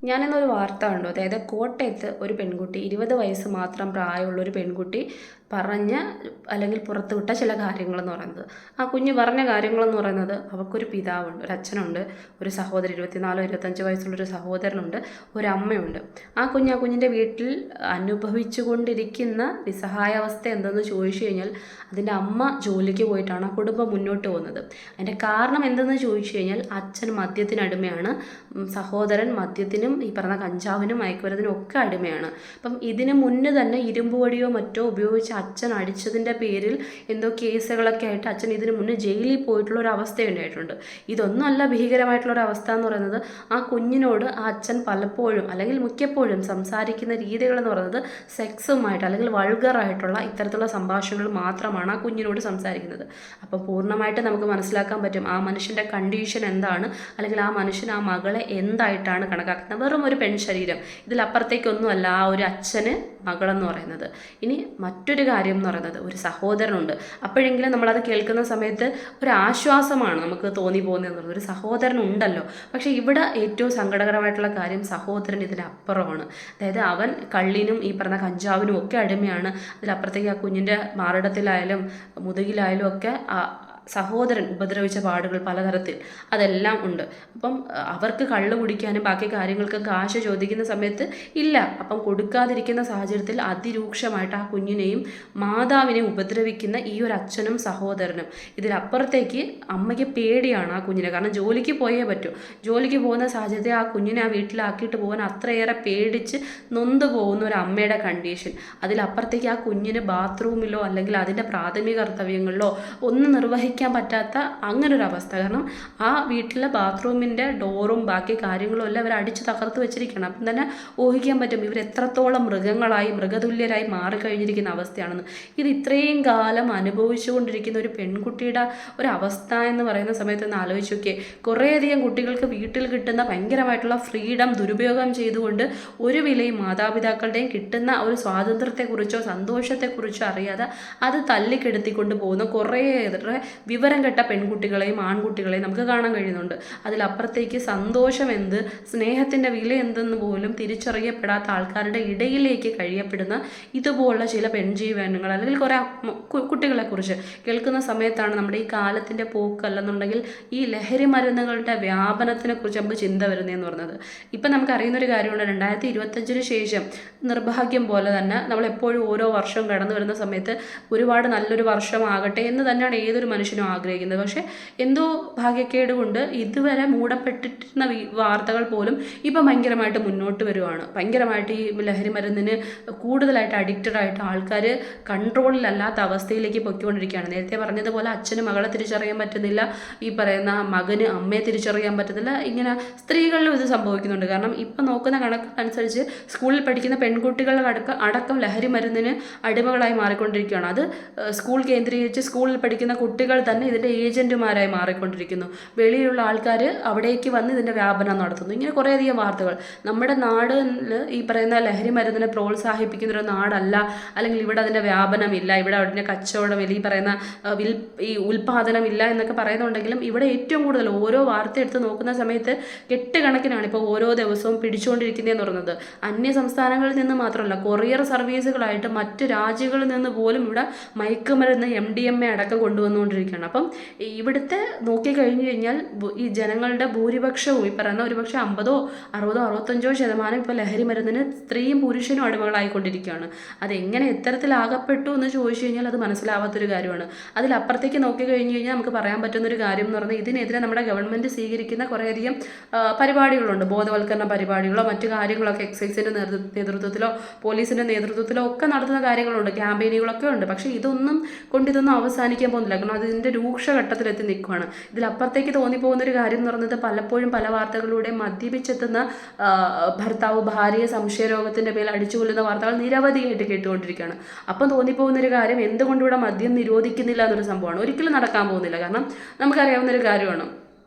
ഞാനിന്നൊരു വാർത്ത കണ്ടു. അതായത് കോട്ടയത്ത് ഒരു പെൺകുട്ടി 20 വയസ്സ് മാത്രം പ്രായമുള്ള ഒരു പെൺകുട്ടി പറഞ്ഞ അല്ലെങ്കിൽ പുറത്തുവിട്ട ചില കാര്യങ്ങളെന്ന് പറയുന്നത്, ആ കുഞ്ഞ് പറഞ്ഞ കാര്യങ്ങളെന്ന് പറയുന്നത്, അവൾക്കൊരു പിതാവുണ്ട്, ഒരു അച്ഛനുണ്ട്, ഒരു സഹോദരി 24-25 വയസ്സുള്ളൊരു സഹോദരനുണ്ട്, ഒരമ്മയുണ്ട്. ആ കുഞ്ഞിൻ്റെ വീട്ടിൽ അനുഭവിച്ചു കൊണ്ടിരിക്കുന്ന നിസ്സഹായാവസ്ഥ എന്തെന്ന് ചോദിച്ചു കഴിഞ്ഞാൽ, അതിൻ്റെ അമ്മ ജോലിക്ക് പോയിട്ടാണ് ആ കുടുംബം മുന്നോട്ട് പോകുന്നത്. അതിൻ്റെ കാരണം എന്തെന്ന് ചോദിച്ചു കഴിഞ്ഞാൽ, അച്ഛൻ മദ്യത്തിനടിമയാണ്, സഹോദരൻ മദ്യത്തിനും ഈ പറഞ്ഞ കഞ്ചാവിനും മയക്കുമരുന്നിനും ഒക്കെ അടിമയാണ്. അപ്പം ഇതിന് മുന്നേ തന്നെ ഇരുമ്പ് വടിയോ മറ്റോ ഉപയോഗിച്ച് അച്ഛൻ അടിച്ചതിൻ്റെ പേരിൽ എന്തോ കേസുകളൊക്കെ ആയിട്ട് അച്ഛൻ ഇതിന് മുന്നേ ജയിലിൽ പോയിട്ടുള്ള ഒരു അവസ്ഥ ഉണ്ടായിട്ടുണ്ട്. ഇതൊന്നുമല്ല ഭീകരമായിട്ടുള്ള ഒരു അവസ്ഥ എന്ന് പറയുന്നത്, ആ കുഞ്ഞിനോട് ആ അച്ഛൻ പലപ്പോഴും അല്ലെങ്കിൽ മിക്കപ്പോഴും സംസാരിക്കുന്ന രീതികളെന്ന് പറയുന്നത് സെക്സുമായിട്ട് അല്ലെങ്കിൽ വൾഗറായിട്ടുള്ള ഇത്തരത്തിലുള്ള സംഭാഷണങ്ങൾ മാത്രമാണ് ആ കുഞ്ഞിനോട് സംസാരിക്കുന്നത്. അപ്പോൾ പൂർണ്ണമായിട്ട് നമുക്ക് മനസ്സിലാക്കാൻ പറ്റും ആ മനുഷ്യൻ്റെ കണ്ടീഷൻ എന്താണ്, അല്ലെങ്കിൽ ആ മനുഷ്യൻ ആ മകളെ എന്തായിട്ടാണ് കണക്കാക്കുന്നത്. വെറും ഒരു പെൺശരീരം, ഇതിലപ്പുറത്തേക്കൊന്നുമല്ല ആ ഒരു അച്ഛന് മകളെന്ന് പറയുന്നത്. ഇനി മറ്റൊരു കാര്യം എന്ന് പറയുന്നത്, ഒരു സഹോദരനുണ്ട്. അപ്പോഴെങ്കിലും നമ്മളത് കേൾക്കുന്ന സമയത്ത് ഒരു ആശ്വാസമാണ് നമുക്ക് തോന്നിപ്പോകുന്നതെന്നുള്ളത്. ഒരു സഹോദരൻ ഉണ്ടല്ലോ. പക്ഷേ ഇവിടെ ഏറ്റവും സങ്കടകരമായിട്ടുള്ള കാര്യം, സഹോദരൻ ഇതിനപ്പുറമാണ്. അതായത് അവൻ കള്ളിനും ഈ പറഞ്ഞ കഞ്ചാവിനും ഒക്കെ അടിമയാണ്. അതിലപ്പുറത്തേക്ക് ആ കുഞ്ഞിൻ്റെ മാറിടത്തിലായാലും മുതുകിലായാലും ഒക്കെ സഹോദരൻ ഉപദ്രവിച്ച പാടുകൾ പലതരത്തിൽ അതെല്ലാം ഉണ്ട്. അപ്പം അവർക്ക് കള്ള് കുടിക്കാനും ബാക്കി കാര്യങ്ങൾക്ക് കാശ് ചോദിക്കുന്ന സമയത്ത് ഇല്ല. അപ്പം കൊടുക്കാതിരിക്കുന്ന സാഹചര്യത്തിൽ അതിരൂക്ഷമായിട്ട് ആ കുഞ്ഞിനെയും മാതാവിനെയും ഉപദ്രവിക്കുന്ന ഈ ഒരു അച്ഛനും സഹോദരനും. ഇതിലപ്പുറത്തേക്ക് അമ്മയ്ക്ക് പേടിയാണ് ആ കുഞ്ഞിനെ. കാരണം ജോലിക്ക് പോയേ പറ്റൂ. ജോലിക്ക് പോകുന്ന സാഹചര്യത്തിൽ ആ കുഞ്ഞിനെ ആ വീട്ടിലാക്കിയിട്ട് പോകാൻ അത്രയേറെ പേടിച്ച് നൊന്തു പോകുന്ന ഒരു അമ്മയുടെ കണ്ടീഷൻ. അതിലപ്പുറത്തേക്ക് ആ കുഞ്ഞിന് ബാത്റൂമിലോ അല്ലെങ്കിൽ അതിൻ്റെ പ്രാഥമിക കർത്തവ്യങ്ങളിലോ ഒന്നും നിർവഹിക്കാൻ പറ്റാത്ത അങ്ങനൊരു അവസ്ഥ. കാരണം ആ വീട്ടിലെ ബാത്റൂമിൻ്റെ ഡോറും ബാക്കി കാര്യങ്ങളും എല്ലാം അവർ അടിച്ച് തകർത്ത് വെച്ചിരിക്കണം. അപ്പം തന്നെ ഊഹിക്കാൻ പറ്റും ഇവർ എത്രത്തോളം മൃഗങ്ങളായി മൃഗതുല്യരായി മാറിക്കഴിഞ്ഞിരിക്കുന്ന അവസ്ഥയാണെന്ന്. ഇത് ഇത്രയും കാലം അനുഭവിച്ചുകൊണ്ടിരിക്കുന്ന ഒരു പെൺകുട്ടിയുടെ ഒരു അവസ്ഥ എന്ന് പറയുന്ന സമയത്ത് ഒന്ന് ആലോചിച്ച് നോക്കിയേ. കുറേയധികം കുട്ടികൾക്ക് വീട്ടിൽ കിട്ടുന്ന ഭയങ്കരമായിട്ടുള്ള ഫ്രീഡം ദുരുപയോഗം ചെയ്തുകൊണ്ട് ഒരു വിലയും മാതാപിതാക്കളുടെയും കിട്ടുന്ന ഒരു സ്വാതന്ത്ര്യത്തെക്കുറിച്ചോ സന്തോഷത്തെക്കുറിച്ചോ അറിയാതെ അത് തല്ലിക്കെടുത്തിക്കൊണ്ട് പോകുന്ന കുറേയേറെ വിവരം കെട്ട പെൺകുട്ടികളെയും ആൺകുട്ടികളെയും നമുക്ക് കാണാൻ കഴിയുന്നുണ്ട്. അതിലപ്പുറത്തേക്ക് സന്തോഷം എന്ത്, സ്നേഹത്തിൻ്റെ വില എന്തെന്ന് പോലും തിരിച്ചറിയപ്പെടാത്ത ആൾക്കാരുടെ ഇടയിലേക്ക് കഴിയപ്പെടുന്ന ഇതുപോലുള്ള ചില പെൺജീവനങ്ങൾ അല്ലെങ്കിൽ കുറേ കുട്ടികളെക്കുറിച്ച് കേൾക്കുന്ന സമയത്താണ് നമ്മുടെ ഈ കാലത്തിൻ്റെ പോക്കല്ലെന്നുണ്ടെങ്കിൽ ഈ ലഹരി മരുന്നുകളുടെ വ്യാപനത്തിനെ കുറിച്ച് നമുക്ക് ചിന്ത വരുന്നതെന്ന് പറയുന്നത്. ഇപ്പം നമുക്കറിയുന്നൊരു കാര്യമുണ്ട്, 2025 ശേഷം നിർഭാഗ്യം പോലെ തന്നെ നമ്മളെപ്പോഴും ഓരോ വർഷവും കടന്നു വരുന്ന സമയത്ത് ഒരുപാട് നല്ലൊരു വർഷമാകട്ടെ എന്ന് തന്നെയാണ് ഏതൊരു മനുഷ്യനും ആഗ്രഹിക്കുന്നത്. പക്ഷേ എന്തോ ഭാഗ്യക്കേട് കൊണ്ട് ഇതുവരെ മൂടപ്പെട്ടിരുന്ന വാർത്തകൾ പോലും ഇപ്പം ഭയങ്കരമായിട്ട് മുന്നോട്ട് വരുവാണ്. ഭയങ്കരമായിട്ട് ഈ ലഹരി മരുന്നിന് കൂടുതലായിട്ട് അഡിക്റ്റഡ് ആയിട്ട് ആൾക്കാർ കൺട്രോളിലല്ലാത്ത അവസ്ഥയിലേക്ക് പൊയ്ക്കൊണ്ടിരിക്കുകയാണ്. നേരത്തെ പറഞ്ഞതുപോലെ അച്ഛന് മകളെ തിരിച്ചറിയാൻ പറ്റുന്നില്ല, ഈ പറയുന്ന മകന് അമ്മയെ തിരിച്ചറിയാൻ പറ്റുന്നില്ല. ഇങ്ങനെ സ്ത്രീകളിലും ഇത് സംഭവിക്കുന്നുണ്ട്. കാരണം ഇപ്പം നോക്കുന്ന കണക്കനുസരിച്ച് സ്കൂളിൽ പഠിക്കുന്ന പെൺകുട്ടികളുടെ അടക്കം ലഹരി മരുന്നിന് അടിമകളായി മാറിക്കൊണ്ടിരിക്കുകയാണ്. അത് സ്കൂൾ കേന്ദ്രീകരിച്ച് സ്കൂളിൽ പഠിക്കുന്ന കുട്ടികൾ തന്നെ ഇതിൻ്റെ ഏജൻറ്റുമാരായി മാറിക്കൊണ്ടിരിക്കുന്നു. വെളിയിലുള്ള ആൾക്കാർ അവിടേക്ക് വന്ന് ഇതിൻ്റെ വ്യാപനം നടത്തുന്നു. ഇങ്ങനെ കുറേയധികം വാർത്തകൾ. നമ്മുടെ നാടിൽ ഈ പറയുന്ന ലഹരി മരുന്നിനെ പ്രോത്സാഹിപ്പിക്കുന്നൊരു നാടല്ല, അല്ലെങ്കിൽ ഇവിടെ അതിൻ്റെ വ്യാപനമില്ല, ഇവിടെ അതിൻ്റെ കച്ചവടമില്ല, ഈ പറയുന്ന ഈ ഉൽപ്പാദനമില്ല എന്നൊക്കെ പറയുന്നുണ്ടെങ്കിലും ഇവിടെ ഏറ്റവും കൂടുതൽ ഓരോ വാർത്ത എടുത്ത് നോക്കുന്ന സമയത്ത് കെട്ടുകണക്കിനാണ് ഇപ്പോൾ ഓരോ ദിവസവും പിടിച്ചുകൊണ്ടിരിക്കുന്നതെന്ന് പറയുന്നത്. അന്യ സംസ്ഥാനങ്ങളിൽ നിന്ന് മാത്രമല്ല, കൊറിയർ സർവീസുകളായിട്ട് മറ്റ് രാജ്യങ്ങളിൽ നിന്ന് പോലും ഇവിടെ മയക്കുമരുന്ന് MDMA അടക്കം കൊണ്ടുവന്നുകൊണ്ടിരിക്കുകയാണ്. അപ്പം ഇവിടുത്തെ നോക്കിക്കഴിഞ്ഞു കഴിഞ്ഞാൽ ഈ ജനങ്ങളുടെ ഭൂരിപക്ഷവും ഈ പറയുന്ന ഒരുപക്ഷെ 50, 60, 65% ഇപ്പോൾ ലഹരി മരുന്നിന് സ്ത്രീയും പുരുഷനും അടിമകളായിക്കൊണ്ടിരിക്കുകയാണ്. അതെങ്ങനെ എത്തരത്തിലാകപ്പെട്ടു എന്ന് ചോദിച്ചു കഴിഞ്ഞാൽ അത് മനസ്സിലാവാത്തൊരു കാര്യമാണ്. അതിലപ്പുറത്തേക്ക് നോക്കിക്കഴിഞ്ഞു കഴിഞ്ഞാൽ നമുക്ക് പറയാൻ പറ്റുന്നൊരു കാര്യം എന്ന് പറഞ്ഞാൽ, ഇതിനെതിരെ നമ്മുടെ ഗവൺമെൻറ് സ്വീകരിക്കുന്ന കുറേയധികം പരിപാടികളുണ്ട്. ബോധവൽക്കരണ പരിപാടികളോ മറ്റു കാര്യങ്ങളൊക്കെ എക്സൈസിൻ്റെ നേതൃത്വത്തിലോ പോലീസിൻ്റെ നേതൃത്വത്തിലോ ഒക്കെ നടത്തുന്ന കാര്യങ്ങളുണ്ട്, ക്യാമ്പയിനുകളൊക്കെ ഉണ്ട്. പക്ഷേ ഇതൊന്നും അവസാനിക്കാൻ പോകുന്നില്ല. കാരണം അതിൻ്റെ രൂക്ഷഘട്ടത്തിലെത്തി നിൽക്കുകയാണ്. ഇതിലപ്പുറത്തേക്ക് തോന്നിപ്പോകുന്നൊരു കാര്യം എന്ന് പറയുന്നത്, പലപ്പോഴും പല വാർത്തകളിലൂടെ മദ്യപിച്ചെത്തുന്ന ഭർത്താവ് ഭാര്യയെ സംശയരോഗത്തിൻ്റെ മേൽ അടിച്ചു കൊല്ലുന്ന വാർത്തകൾ നിരവധിയായിട്ട് കേട്ടുകൊണ്ടിരിക്കുകയാണ്. അപ്പം തോന്നിപ്പോകുന്നൊരു കാര്യം, എന്തുകൊണ്ടിവിടെ മദ്യം നിരോധിക്കുന്നില്ല എന്നൊരു സംഭവമാണ്. ഒരിക്കലും നടക്കാൻ പോകുന്നില്ല. കാരണം നമുക്കറിയാവുന്നൊരു കാര്യമാണ്,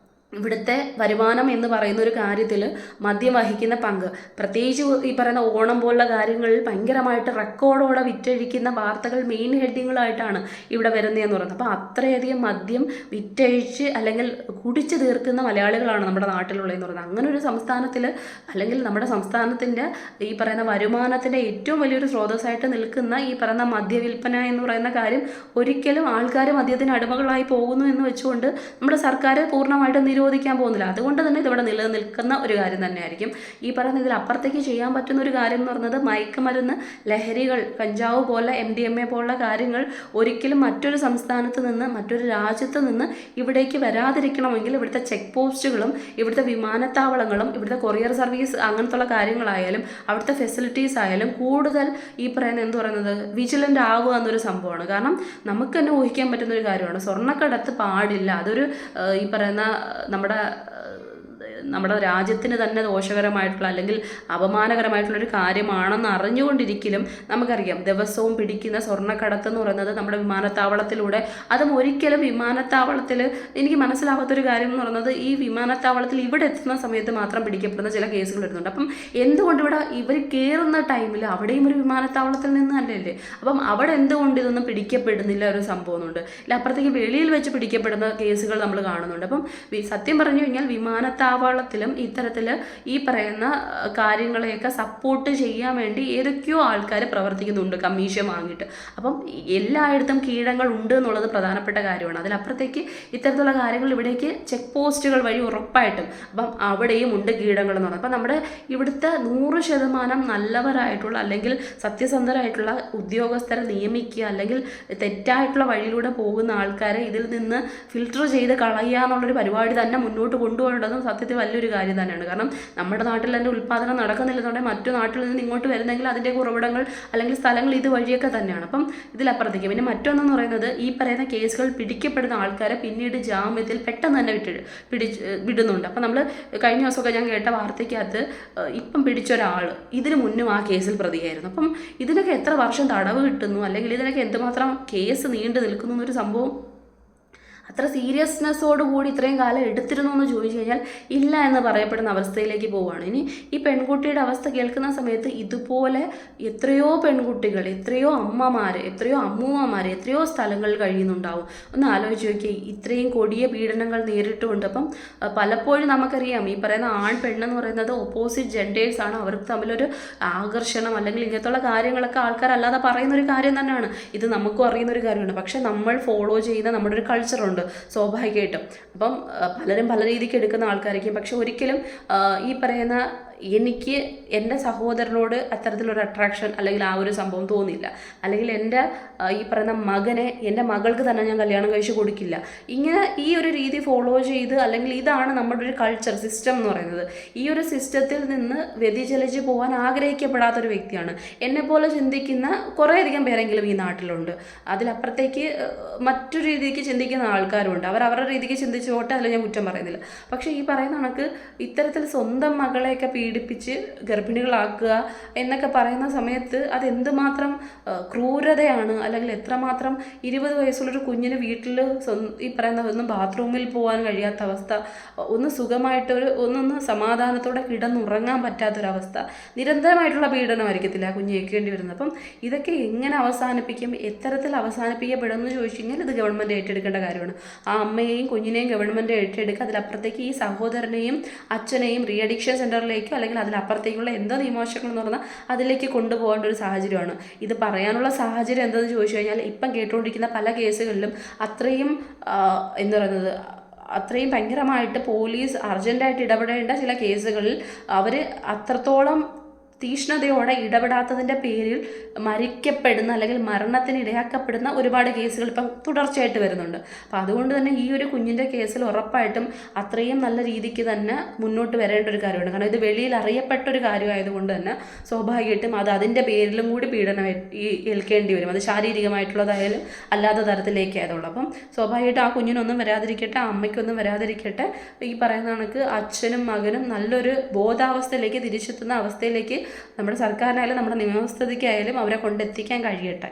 ഇവിടുത്തെ വരുമാനം എന്ന് പറയുന്ന ഒരു കാര്യത്തിൽ മദ്യം വഹിക്കുന്ന പങ്ക്, പ്രത്യേകിച്ച് ഈ പറയുന്ന ഓണം പോലുള്ള കാര്യങ്ങളിൽ ഭയങ്കരമായിട്ട് റെക്കോർഡോടെ വിറ്റഴിക്കുന്ന വാർത്തകൾ മെയിൻ ഹെഡിങ്ങുകളായിട്ടാണ് ഇവിടെ വരുന്നതെന്ന് പറയുന്നത്. അപ്പോൾ അത്രയധികം മദ്യം വിറ്റഴിച്ച് അല്ലെങ്കിൽ കുടിച്ച് തീർക്കുന്ന മലയാളികളാണ് നമ്മുടെ നാട്ടിലുള്ളതെന്ന് പറയുന്നത്. അങ്ങനെ ഒരു സംസ്ഥാനത്തിൽ അല്ലെങ്കിൽ നമ്മുടെ സംസ്ഥാനത്തിൻ്റെ ഈ പറയുന്ന വരുമാനത്തിൻ്റെ ഏറ്റവും വലിയൊരു സ്രോതസ്സായിട്ട് നിൽക്കുന്ന ഈ പറയുന്ന മദ്യവിൽപ്പന എന്ന് പറയുന്ന കാര്യം ഒരിക്കലും ആൾക്കാർ മദ്യത്തിന് അടിമകളായി പോകുന്നു എന്ന് വെച്ചുകൊണ്ട് നമ്മുടെ സർക്കാർ പൂർണ്ണമായിട്ട് നിരോധിക്കാൻ പോകുന്നില്ല. അതുകൊണ്ട് തന്നെ ഇതിവിടെ നിലനിൽക്കുന്ന ഒരു കാര്യം തന്നെയായിരിക്കും. ഈ പറയുന്ന ഇതിൽ അപ്പുറത്തേക്ക് ചെയ്യാൻ പറ്റുന്ന ഒരു കാര്യം എന്ന് പറയുന്നത് മയക്കുമരുന്ന്, ലഹരികൾ, കഞ്ചാവ് പോലെ MDMA പോലുള്ള കാര്യങ്ങൾ ഒരിക്കലും മറ്റൊരു സംസ്ഥാനത്ത് നിന്ന് മറ്റൊരു രാജ്യത്ത് നിന്ന് ഇവിടേക്ക് വരാതിരിക്കണമെങ്കിൽ ഇവിടുത്തെ ചെക്ക് പോസ്റ്റുകളും ഇവിടുത്തെ വിമാനത്താവളങ്ങളും ഇവിടുത്തെ കൊറിയർ സർവീസ് അങ്ങനത്തുള്ള കാര്യങ്ങളായാലും അവിടുത്തെ ഫെസിലിറ്റീസ് ആയാലും കൂടുതൽ ഈ പറയുന്ന എന്ത് പറയുന്നത് വിജിലൻ്റ് ആവുക എന്നൊരു സംഭവമാണ്. കാരണം നമുക്ക് തന്നെ ഊഹിക്കാൻ പറ്റുന്ന ഒരു കാര്യമാണ്, സ്വർണ്ണക്കടത്ത് പാടില്ല, അതൊരു ഈ പറയുന്ന നമ്മുടെ രാജ്യത്തിന് തന്നെ ദോഷകരമായിട്ടുള്ള അല്ലെങ്കിൽ അപമാനകരമായിട്ടുള്ളൊരു കാര്യമാണെന്ന് അറിഞ്ഞുകൊണ്ടിരിക്കലും നമുക്കറിയാം ദിവസവും പിടിക്കുന്ന സ്വർണ്ണക്കടത്ത് എന്ന് പറയുന്നത് നമ്മുടെ വിമാനത്താവളത്തിലൂടെ, അതും ഒരിക്കലും വിമാനത്താവളത്തിൽ എനിക്ക് മനസ്സിലാവാത്തൊരു കാര്യം എന്ന് പറയുന്നത് ഈ വിമാനത്താവളത്തിൽ ഇവിടെ എത്തുന്ന സമയത്ത് മാത്രം പിടിക്കപ്പെടുന്ന ചില കേസുകൾ വരുന്നുണ്ട്. അപ്പം എന്തുകൊണ്ട് ഇവിടെ ഇവർ കയറുന്ന ടൈമിൽ അവിടെയും ഒരു വിമാനത്താവളത്തിൽ നിന്ന് അല്ലല്ലേ, അപ്പം അവിടെ എന്തുകൊണ്ട് ഇതൊന്നും പിടിക്കപ്പെടുന്നില്ല ഒരു സംഭവമുണ്ട്. ഇല്ല അപ്പുറത്തേക്ക് വെളിയിൽ വെച്ച് പിടിക്കപ്പെടുന്ന കേസുകൾ നമ്മൾ കാണുന്നുണ്ട്. അപ്പം സത്യം പറഞ്ഞു കഴിഞ്ഞാൽ വിമാനത്താവളത്തിലും ഇത്തരത്തിൽ ഈ പറയുന്ന കാര്യങ്ങളെയൊക്കെ സപ്പോർട്ട് ചെയ്യാൻ വേണ്ടി ഏതൊക്കെയോ ആൾക്കാർ പ്രവർത്തിക്കുന്നുണ്ട് കമ്മീഷൻ വാങ്ങിയിട്ട്. അപ്പം എല്ലായിടത്തും കീടങ്ങൾ ഉണ്ട് എന്നുള്ളത് പ്രധാനപ്പെട്ട കാര്യമാണ്. അതിലപ്പുറത്തേക്ക് ഇത്തരത്തിലുള്ള കാര്യങ്ങൾ ഇവിടേക്ക് ചെക്ക് പോസ്റ്റുകൾ വഴി ഉറപ്പായിട്ടും അപ്പം അവിടെയും ഉണ്ട് കീടങ്ങൾ എന്ന് പറയുന്നത്. അപ്പം നമ്മുടെ ഇവിടുത്തെ 100% നല്ലവരായിട്ടുള്ള അല്ലെങ്കിൽ സത്യസന്ധരായിട്ടുള്ള ഉദ്യോഗസ്ഥരെ നിയമിക്കുക അല്ലെങ്കിൽ തെറ്റായിട്ടുള്ള വഴിയിലൂടെ പോകുന്ന ആൾക്കാരെ ഇതിൽ നിന്ന് ഫിൽട്ടർ ചെയ്ത് കളയുക എന്നുള്ളൊരു പരിപാടി തന്നെ മുന്നോട്ട് കൊണ്ടുപോകേണ്ടതും സത്യത്തിൽ വലിയൊരു കാര്യം തന്നെയാണ്. കാരണം നമ്മുടെ നാട്ടിൽ തന്നെ ഉൽപ്പാദനം നടക്കുന്നില്ലെന്നുണ്ടെങ്കിൽ മറ്റു നാട്ടിൽ നിന്ന് ഇങ്ങോട്ട് വരുന്നെങ്കിൽ അതിൻ്റെ ഉറവിടങ്ങൾ അല്ലെങ്കിൽ സ്ഥലങ്ങൾ ഇത് വഴിയൊക്കെ തന്നെയാണ്. അപ്പം ഇതിലപ്പുറത്തേക്ക് പിന്നെ മറ്റൊന്നെന്ന് പറയുന്നത് ഈ പറയുന്ന കേസുകൾ പിടിക്കപ്പെടുന്ന ആൾക്കാരെ പിന്നീട് ജാമ്യത്തിൽ പെട്ടെന്ന് തന്നെ വിടുന്നുണ്ട്. അപ്പം നമ്മൾ കഴിഞ്ഞ ദിവസമൊക്കെ ഞാൻ കേട്ട വാർത്തയ്ക്കകത്ത് ഇപ്പം പിടിച്ചൊരാൾ ഇതിന് മുന്നും ആ കേസിൽ പ്രതിയായിരുന്നു. അപ്പം ഇതിനൊക്കെ എത്ര വർഷം തടവ് കിട്ടുന്നു അല്ലെങ്കിൽ ഇതിനൊക്കെ എന്തുമാത്രം കേസ് നീണ്ടു നിൽക്കുന്നു എന്നൊരു സംഭവം അത്ര സീരിയസ്നെസ്സോടുകൂടി ഇത്രയും കാലം എടുത്തിരുന്നു എന്ന് ചോദിച്ചു കഴിഞ്ഞാൽ ഇല്ല എന്ന് പറയപ്പെടുന്ന അവസ്ഥയിലേക്ക് പോവുകയാണ്. ഇനി ഈ പെൺകുട്ടിയുടെ അവസ്ഥ കേൾക്കുന്ന സമയത്ത് ഇതുപോലെ എത്രയോ പെൺകുട്ടികൾ, എത്രയോ അമ്മമാർ, എത്രയോ അമ്മൂമ്മമാർ എത്രയോ സ്ഥലങ്ങളിൽ കഴിയുന്നുണ്ടാവും. ഒന്ന് ആലോചിച്ച് നോക്കി, ഇത്രയും കൊടിയ പീഡനങ്ങൾ നേരിട്ടുകൊണ്ട്. അപ്പം പലപ്പോഴും നമുക്കറിയാം ഈ പറയുന്ന ആൺ പെണ്ണെന്ന് പറയുന്നത് ഓപ്പോസിറ്റ് ജെൻഡേഴ്സാണ്, അവർക്ക് തമ്മിലൊരു ആകർഷണം അല്ലെങ്കിൽ ഇങ്ങനത്തുള്ള കാര്യങ്ങളൊക്കെ ആൾക്കാരല്ലാതെ പറയുന്നൊരു കാര്യം തന്നെയാണ്. ഇത് നമുക്കും അറിയുന്നൊരു കാര്യമാണ്. പക്ഷെ നമ്മൾ ഫോളോ ചെയ്യുന്ന നമ്മുടെ ഒരു കൾച്ചറുണ്ട് സ്വാഭാവികമായിട്ടും. അപ്പം പലരും പല രീതിക്ക് എടുക്കുന്ന ആൾക്കാരായിരിക്കും. പക്ഷെ ഒരിക്കലും ഈ പറയുന്ന എനിക്ക് എൻ്റെ സഹോദരനോട് അത്തരത്തിലൊരു അട്രാക്ഷൻ അല്ലെങ്കിൽ ആ ഒരു സംഭവം തോന്നിയില്ല, അല്ലെങ്കിൽ എൻ്റെ ഈ പറയുന്ന മകനെ എൻ്റെ മകൾക്ക് തന്നെ ഞാൻ കല്യാണം കഴിച്ച് കൊടുക്കില്ല. ഇങ്ങനെ ഈ ഒരു രീതി ഫോളോ ചെയ്ത് അല്ലെങ്കിൽ ഇതാണ് നമ്മുടെ ഒരു കൾച്ചർ സിസ്റ്റം എന്ന് പറയുന്നത്. ഈ ഒരു സിസ്റ്റത്തിൽ നിന്ന് വ്യതിചലിച്ച് പോകാൻ ആഗ്രഹിക്കപ്പെടാത്തൊരു വ്യക്തിയാണ്. എന്നെപ്പോലെ ചിന്തിക്കുന്ന കുറേയധികം പേരെങ്കിലും ഈ നാട്ടിലുണ്ട്. അതിലപ്പുറത്തേക്ക് മറ്റൊരു രീതിക്ക് ചിന്തിക്കുന്ന ആൾക്കാരുണ്ട്. അവരുടെ രീതിക്ക് ചിന്തിച്ച് പോട്ടെ, അതിൽ ഞാൻ കുറ്റം പറയുന്നില്ല. പക്ഷേ ഈ പറയുന്ന കണക്ക് ഇത്തരത്തിൽ സ്വന്തം മകളെയൊക്കെ പീഡിപ്പിച്ച് ഗർഭിണികളാക്കുക എന്നൊക്കെ പറയുന്ന സമയത്ത് അതെന്തുമാത്രം ക്രൂരതയാണ്, അല്ലെങ്കിൽ എത്രമാത്രം 20 വയസ്സുള്ളൊരു കുഞ്ഞിന് വീട്ടിൽ ഈ പറയുന്ന ഒന്ന് ബാത്റൂമിൽ പോകാൻ കഴിയാത്ത അവസ്ഥ, ഒന്ന് സുഖമായിട്ട് ഒന്നൊന്ന് സമാധാനത്തോടെ കിടന്നുറങ്ങാൻ പറ്റാത്തൊരവസ്ഥ, നിരന്തരമായിട്ടുള്ള പീഡനമായിരിക്കത്തില്ല ആ കുഞ്ഞ് ഏൽക്കേണ്ടി വരുന്നത്. അപ്പം ഇതൊക്കെ എങ്ങനെ അവസാനിപ്പിക്കും, എത്തരത്തിൽ അവസാനിപ്പിക്കപ്പെടുമെന്ന് ചോദിച്ചു കഴിഞ്ഞാൽ ഇത് ഗവൺമെൻറ് ഏറ്റെടുക്കേണ്ട കാര്യമാണ്. ആ അമ്മയെയും കുഞ്ഞിനെയും ഗവൺമെൻറ് ഏറ്റെടുക്കുക. അതിലപ്പുറത്തേക്ക് ഈ സഹോദരനെയും അച്ഛനെയും റീ അഡിക്ഷൻ സെൻ്ററിലേക്കോ അല്ലെങ്കിൽ അതിലപ്പുറത്തേക്കുള്ള എന്തോ നിയമവശങ്ങൾ എന്ന് പറഞ്ഞാൽ അതിലേക്ക് കൊണ്ടുപോകേണ്ട ഒരു സാഹചര്യമാണ്. ഇത് പറയാനുള്ള സാഹചര്യം എന്തെന്ന് ചോദിച്ചു കഴിഞ്ഞാൽ ഇപ്പം കേട്ടുകൊണ്ടിരിക്കുന്ന പല കേസുകളിലും അത്രയും എന്ന് പറയുന്നത് അത്രയും ഭയങ്കരമായിട്ട് പോലീസ് അർജൻറ്റായിട്ട് ഇടപെടേണ്ട ചില കേസുകളിൽ അവർ അത്രത്തോളം തീഷ്ണതയോടെ ഇടപെടാത്തതിൻ്റെ പേരിൽ മരിക്കപ്പെടുന്ന അല്ലെങ്കിൽ മരണത്തിന് ഇടയാക്കപ്പെടുന്ന ഒരുപാട് കേസുകൾ ഇപ്പം തുടർച്ചയായിട്ട് വരുന്നുണ്ട്. അപ്പം അതുകൊണ്ട് തന്നെ ഈ ഒരു കുഞ്ഞിൻ്റെ കേസിൽ ഉറപ്പായിട്ടും അത്രയും നല്ല രീതിക്ക് തന്നെ മുന്നോട്ട് വരേണ്ട ഒരു കാര്യമാണ്. കാരണം ഇത് വെളിയിൽ അറിയപ്പെട്ടൊരു കാര്യമായതുകൊണ്ട് തന്നെ സ്വാഭാവികമായിട്ടും അത് അതിൻ്റെ പേരിലും കൂടി പീഡനം ഏൽക്കേണ്ടി വരും. അത് ശാരീരികമായിട്ടുള്ളതായാലും അല്ലാത്ത തരത്തിലേക്കായതുള്ളൂ. അപ്പം സ്വാഭാവികമായിട്ടും ആ കുഞ്ഞിനൊന്നും വരാതിരിക്കട്ടെ, ആ അമ്മയ്ക്കൊന്നും വരാതിരിക്കട്ടെ. ഈ പറയുന്ന കണക്ക് അച്ഛനും മകനും നല്ലൊരു ബോധാവസ്ഥയിലേക്ക് തിരിച്ചെത്തുന്ന അവസ്ഥയിലേക്ക് നമ്മുടെ സർക്കാരിനായാലും നമ്മുടെ നിയമവ്യവസ്ഥയ്ക്കായാലും അവരെ കൊണ്ടെത്തിക്കാൻ കഴിയട്ടെ.